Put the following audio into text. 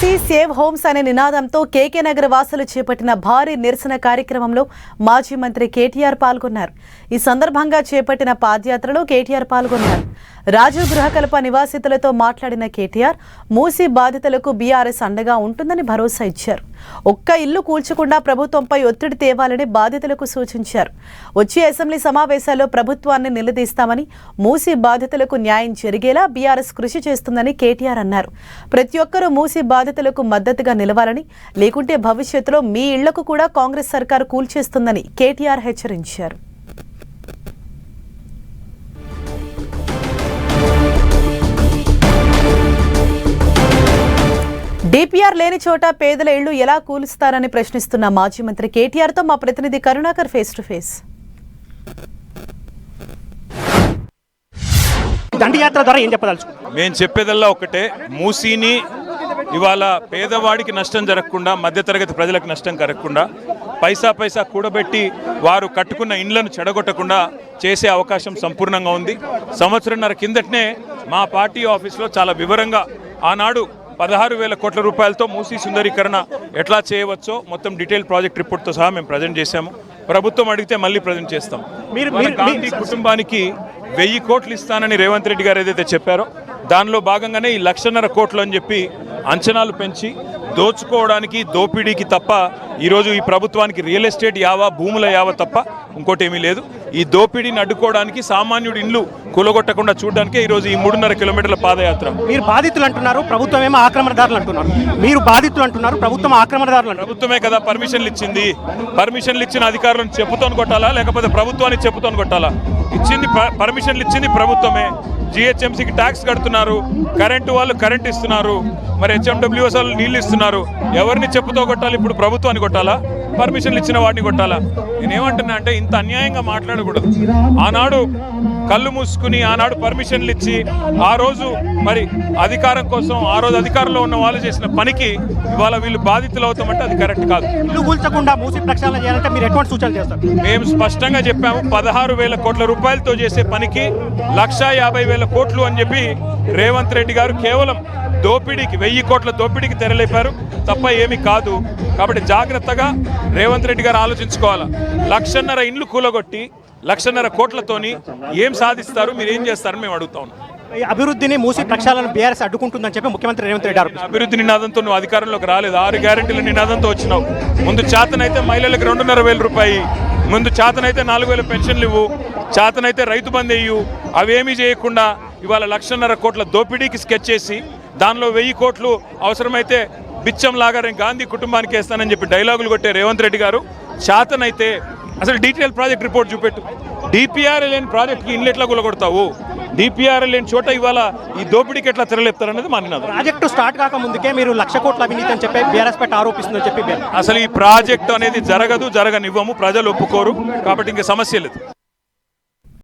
Musi save homes అనే నినాదంతో కేకే నగర్ వాసులు చేపట్టిన భారీ నిరసన కార్యక్రమంలో మాజీ మంత్రి కేటీఆర్ పాల్గొన్నారు. ఈ సందర్భంగా చేపట్టిన పాదయాత్రలో కేటీఆర్ పాల్గొన్నారు. రాజీవ్ గృహకల్ప నివాసితులతో మాట్లాడిన కేటీఆర్ మూసీ బాధితులకు బీఆర్ఎస్ అండగా ఉంటుందని భరోసా ఇచ్చారు. ఒక్క ఇల్లు కూల్చకుండా ప్రభుత్వంపై ఒత్తిడి తేవాలని బాధితులకు సూచించారు. వచ్చే అసెంబ్లీ సమావేశాల్లో ప్రభుత్వాన్ని నిలదీస్తామని, మూసీ బాధితులకు న్యాయం జరిగేలా బీఆర్ఎస్ కృషి చేస్తుందని కేటీఆర్ అన్నారు. ప్రతి ఒక్కరూ మూసీ బాధితులకు మద్దతుగా నిలవాలని, లేకుంటే భవిష్యత్తులో మీ ఇళ్లకు కూడా కాంగ్రెస్ సర్కారు కూల్చేస్తుందని కేటీఆర్ హెచ్చరించారు. డిపిఆర్ లేని చోట పేదల ఇళ్లు ఎలా కూలుస్తారని ప్రశ్నిస్తున్న మాజీ మంత్రి కేటీఆర్తో మా ప్రతినిధి కరుణాకర్ ఫేస్ టు ఫేస్. దండయాత్ర ద్వారా ఏం చెప్పదలుచు? మేము చెప్పేదల్లా ఒకటే, మూసీని ఇవాళ పేదవాడికి నష్టం జరగకుండా, మధ్యతరగతి ప్రజలకు నష్టం కలగకుండా, పైసా కూడబెట్టి వారు కట్టుకున్న ఇండ్లను చెడగొట్టకుండా చేసే అవకాశం సంపూర్ణంగా ఉంది. సంవత్సరంన్నర కిందటనే మా పార్టీ ఆఫీస్లో చాలా వివరంగా ఆనాడు 16,000 కోట్ల రూపాయలతో మూసీ సుందరీకరణ ఎట్లా చేయవచ్చో మొత్తం డీటెయిల్ ప్రాజెక్ట్ రిపోర్ట్తో సహా మేము ప్రజెంట్ చేశాము. ప్రభుత్వం అడిగితే మళ్ళీ ప్రజెంట్ చేస్తాం. గాంధీ కుటుంబానికి 1000 కోట్లు ఇస్తానని రేవంత్ రెడ్డి గారు ఏదైతే చెప్పారో దానిలో భాగంగానే ఈ 1,50,000 కోట్లు అని చెప్పి అంచనాలు పెంచి దోచుకోవడానికి, దోపిడీకి తప్ప ఈరోజు ఈ ప్రభుత్వానికి రియల్ ఎస్టేట్ యావా, భూముల యావ తప్ప ఇంకోటి ఏమీ లేదు. ఈ దోపిడీని అడ్డుకోవడానికి, సామాన్యుడి ఇండ్లు కూలగొట్టకుండా చూడడానికే ఈరోజు ఈ 3.5 కిలోమీటర్ల పాదయాత్ర. మీరు బాధితులు అంటున్నారు, ప్రభుత్వం ఏమో ఆక్రమణదారులు అంటున్నారు. మీరు బాధితులు అంటున్నారు, ప్రభుత్వం ఆక్రమణదారులు. ప్రభుత్వమే కదా పర్మిషన్లు ఇచ్చింది. పర్మిషన్లు ఇచ్చిన అధికారులను చెప్పుతోని కొట్టాలా, లేకపోతే ప్రభుత్వాన్ని చెప్పుతోని కొట్టాలా? పర్మిషన్లు ఇచ్చింది ప్రభుత్వమే. జిహెచ్ఎంసీకి ట్యాక్స్ కడుతున్నారు, కరెంటు వాళ్ళు కరెంట్ ఇస్తున్నారు, మరి హెచ్ఎండబ్ల్యూఎస్ వాళ్ళు నీళ్ళు ఇస్తున్నారు. ఎవరిని చెప్పుతో కొట్టాలి? ఇప్పుడు ప్రభుత్వాన్ని కొట్టాలా, పర్మిషన్లు ఇచ్చిన వాడిని కొట్టాలా? నేనేమంటున్నా అంటే ఇంత అన్యాయంగా మాట్లాడకూడదు. ఆనాడు కళ్ళు మూసుకుని, ఆనాడు పర్మిషన్లు ఇచ్చి, ఆ రోజు మరి అధికారం కోసం, ఆ రోజు అధికారంలో ఉన్న వాళ్ళు చేసిన పనికి ఇవాళ వీళ్ళు బాధితులు అవుతామంటే అది కరెక్ట్ కాదు. ఇల్లు కూల్చకుండా మూసీ ప్రక్షాళన చేయాలంటే మీరు ఎటువంటి సూచనలు చేస్తారు? మేము స్పష్టంగా చెప్పాము, 16,000 కోట్ల రూపాయలతో చేసే పనికి 1,50,000 కోట్లు అని చెప్పి రేవంత్ రెడ్డి గారు కేవలం దోపిడీకి, 1000 కోట్ల దోపిడీకి తెరలేపారు తప్ప ఏమీ కాదు. కాబట్టి జాగ్రత్తగా రేవంత్ రెడ్డి గారు ఆలోచించుకోవాలా. 1,50,000 ఇండ్లు కూలగొట్టి 1,50,000 కోట్లతోని ఏం సాధిస్తారు, మీరు ఏం చేస్తారని మేము అడుగుతా ఉన్నాం. అభివృద్ధిని, మూసీ ప్రక్షాళన బీఆర్ఎస్ అడ్డుకుంటుందని చెప్పి ముఖ్యమంత్రి రేవంత్ రెడ్డి గారు అభివృద్ధి నినాదంతో నువ్వు అధికారంలోకి రాలేదు. 6 గ్యారెంటీల నినాదంతో వచ్చినావు. ముందు చేతనైతే మహిళలకు 2,500 రూపాయలు, ముందు చేతనైతే 4,000 పెన్షన్లు ఇవ్వు, చేతనైతే రైతు బంద్ ఇవ్వు. అవేమీ చేయకుండా ఇవాళ 1,50,000 కోట్ల దోపిడీకి స్కెచ్ చేసి దానిలో 1000 కోట్లు అవసరమైతే బిచ్చంలాగా నేను గాంధీ కుటుంబానికి వేస్తానని చెప్పి డైలాగులు కొట్టే రేవంత్ రెడ్డి గారు, చేతనైతే అసలు డీటెయిల్ ప్రాజెక్ట్ రిపోర్ట్ చూపెట్టు. డిపిఆర్ లేని ప్రాజెక్ట్కి ఇల్లు ఎట్లా కూలగొడతావు? డిపిఆర్ లేని చోట ఇవాళ ఈ దోపిడీకి ఎట్లా తెరలేపుతారనేది మా నినాదం. ప్రాజెక్టు స్టార్ట్ కాక ముందుకే మీరు 1,00,000 కోట్ల అవినీతి అని చెప్పి బీఆర్ఎస్ పై ఆరోపిస్తుందని చెప్పి అసలు ఈ ప్రాజెక్టు అనేది జరగనివ్వము, ప్రజలు ఒప్పుకోరు. కాబట్టి ఇంకా సమస్య లేదు.